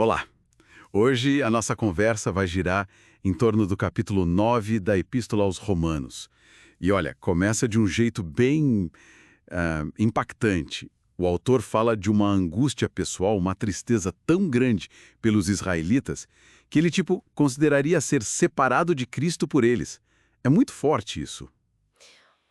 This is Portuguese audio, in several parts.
Olá! Hoje a nossa conversa vai girar em torno do capítulo 9 da Epístola aos Romanos. E olha, começa de um jeito bem impactante. O autor fala de uma angústia pessoal, uma tristeza tão grande pelos israelitas, que ele, consideraria ser separado de Cristo por eles. É muito forte isso.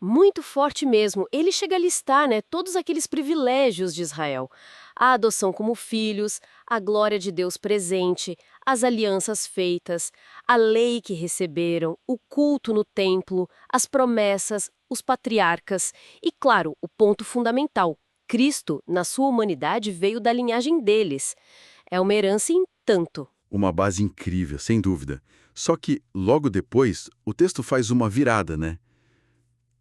Muito forte mesmo. Ele chega a listar, todos aqueles privilégios de Israel. A adoção como filhos, a glória de Deus presente, as alianças feitas, a lei que receberam, o culto no templo, as promessas, os patriarcas e, claro, o ponto fundamental. Cristo, na sua humanidade, veio da linhagem deles. É uma herança em tanto. Uma base incrível, sem dúvida. Só que, logo depois, o texto faz uma virada, né?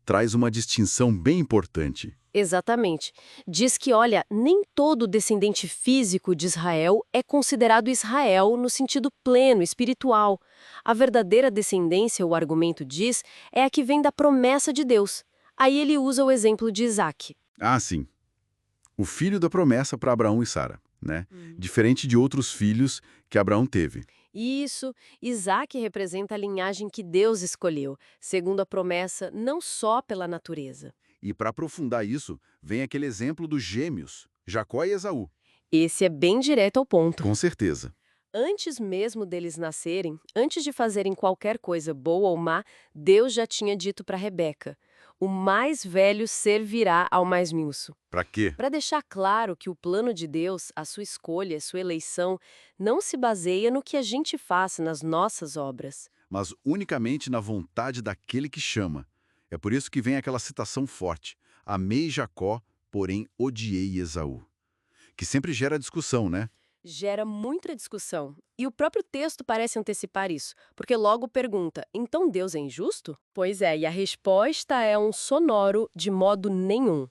Traz uma distinção bem importante. Exatamente. Diz que, olha, nem todo descendente físico de Israel é considerado Israel no sentido pleno, espiritual. A verdadeira descendência, o argumento diz, é a que vem da promessa de Deus. Aí ele usa o exemplo de Isaac. Ah, sim. O filho da promessa para Abraão e Sara, né? Diferente de outros filhos que Abraão teve. Isso, Isaac representa a linhagem que Deus escolheu, segundo a promessa, não só pela natureza. E para aprofundar isso, vem aquele exemplo dos gêmeos, Jacó e Esaú. Esse é bem direto ao ponto. Com certeza. Antes mesmo deles nascerem, antes de fazerem qualquer coisa boa ou má, Deus já tinha dito para Rebeca: o mais velho servirá ao mais moço. Para quê? Para deixar claro que o plano de Deus, a sua escolha, a sua eleição, não se baseia no que a gente faz nas nossas obras. Mas unicamente na vontade daquele que chama. É por isso que vem aquela citação forte. Amei Jacó, porém odiei Esaú. Que sempre gera discussão, né? Gera muita discussão. E o próprio texto parece antecipar isso, porque logo pergunta: então Deus é injusto? Pois é, e a resposta é um sonoro de modo nenhum.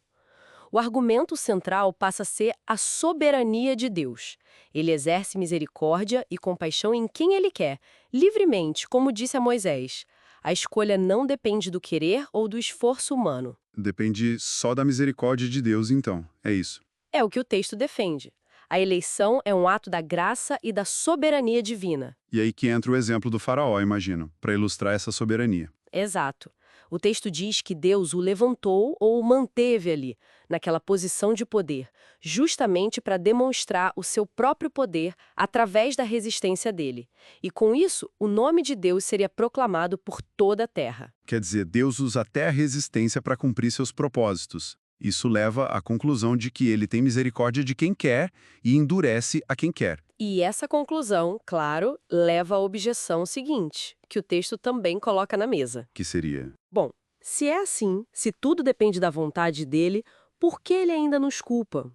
O argumento central passa a ser a soberania de Deus. Ele exerce misericórdia e compaixão em quem ele quer, livremente, como disse a Moisés. A escolha não depende do querer ou do esforço humano. Depende só da misericórdia de Deus, então. É isso. É o que o texto defende. A eleição é um ato da graça e da soberania divina. E aí que entra o exemplo do faraó, imagino, para ilustrar essa soberania. Exato. O texto diz que Deus o levantou ou o manteve ali, naquela posição de poder, justamente para demonstrar o seu próprio poder através da resistência dele. E com isso, o nome de Deus seria proclamado por toda a terra. Quer dizer, Deus usa até a resistência para cumprir seus propósitos. Isso leva à conclusão de que ele tem misericórdia de quem quer e endurece a quem quer. E essa conclusão, claro, leva à objeção seguinte, que o texto também coloca na mesa. Que seria? Bom, se é assim, se tudo depende da vontade dele, por que ele ainda nos culpa?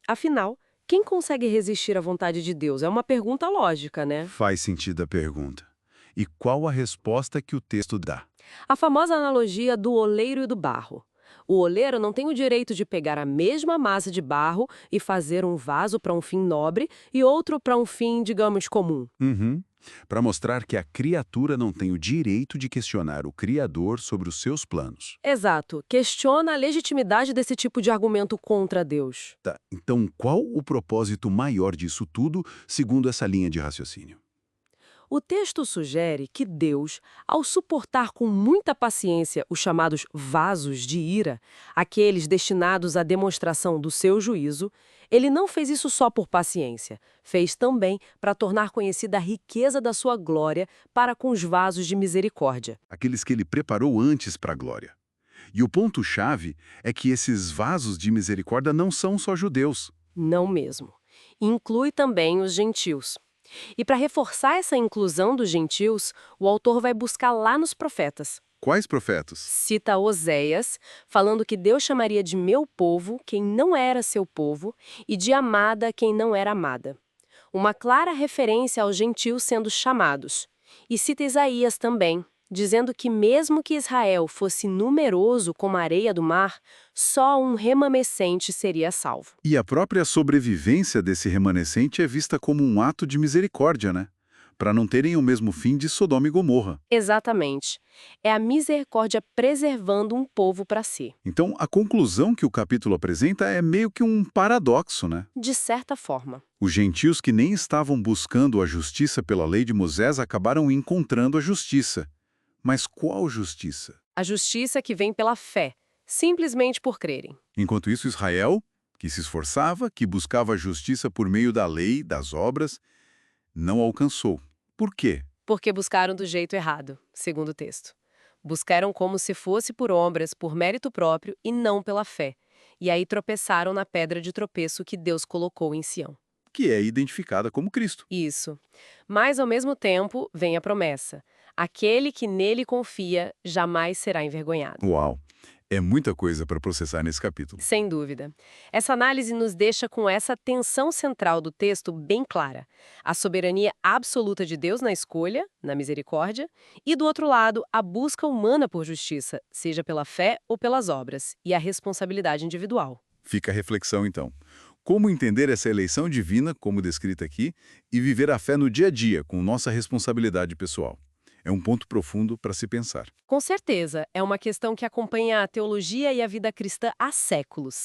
Afinal, quem consegue resistir à vontade de Deus? É uma pergunta lógica, né? Faz sentido a pergunta. E qual a resposta que o texto dá? A famosa analogia do oleiro e do barro. O oleiro não tem o direito de pegar a mesma massa de barro e fazer um vaso para um fim nobre e outro para um fim, digamos, comum. Para mostrar que a criatura não tem o direito de questionar o Criador sobre os seus planos. Exato. Questiona a legitimidade desse tipo de argumento contra Deus. Tá, então qual o propósito maior disso tudo, segundo essa linha de raciocínio? O texto sugere que Deus, ao suportar com muita paciência os chamados vasos de ira, aqueles destinados à demonstração do seu juízo, ele não fez isso só por paciência, fez também para tornar conhecida a riqueza da sua glória para com os vasos de misericórdia. Aqueles que ele preparou antes para a glória. E o ponto-chave é que esses vasos de misericórdia não são só judeus. Não mesmo. Inclui também os gentios. E para reforçar essa inclusão dos gentios, o autor vai buscar lá nos profetas. Quais profetas? Cita Oséias, falando que Deus chamaria de meu povo quem não era seu povo e de amada quem não era amada. Uma clara referência aos gentios sendo chamados. E cita Isaías também, dizendo que mesmo que Israel fosse numeroso como a areia do mar, só um remanescente seria salvo. E a própria sobrevivência desse remanescente é vista como um ato de misericórdia, né? para não terem o mesmo fim de Sodoma e Gomorra. Exatamente. É a misericórdia preservando um povo para si. Então, a conclusão que o capítulo apresenta é meio que um paradoxo, né? De certa forma. Os gentios que nem estavam buscando a justiça pela lei de Moisés acabaram encontrando a justiça. Mas qual justiça? A justiça que vem pela fé, simplesmente por crerem. Enquanto isso, Israel, que se esforçava, que buscava a justiça por meio da lei, das obras, não alcançou. Por quê? Porque buscaram do jeito errado, segundo o texto. Buscaram como se fosse por obras, por mérito próprio e não pela fé. E aí tropeçaram na pedra de tropeço que Deus colocou em Sião. Que é identificada como Cristo. Isso. Mas, ao mesmo tempo, vem a promessa. Aquele que nele confia jamais será envergonhado. Uau! É muita coisa para processar nesse capítulo. Sem dúvida. Essa análise nos deixa com essa tensão central do texto bem clara. A soberania absoluta de Deus na escolha, na misericórdia, e, do outro lado, a busca humana por justiça, seja pela fé ou pelas obras, e a responsabilidade individual. Fica a reflexão, então. Como entender essa eleição divina, como descrita aqui, e viver a fé no dia a dia, com nossa responsabilidade pessoal? É um ponto profundo para se pensar. Com certeza, é uma questão que acompanha a teologia e a vida cristã há séculos.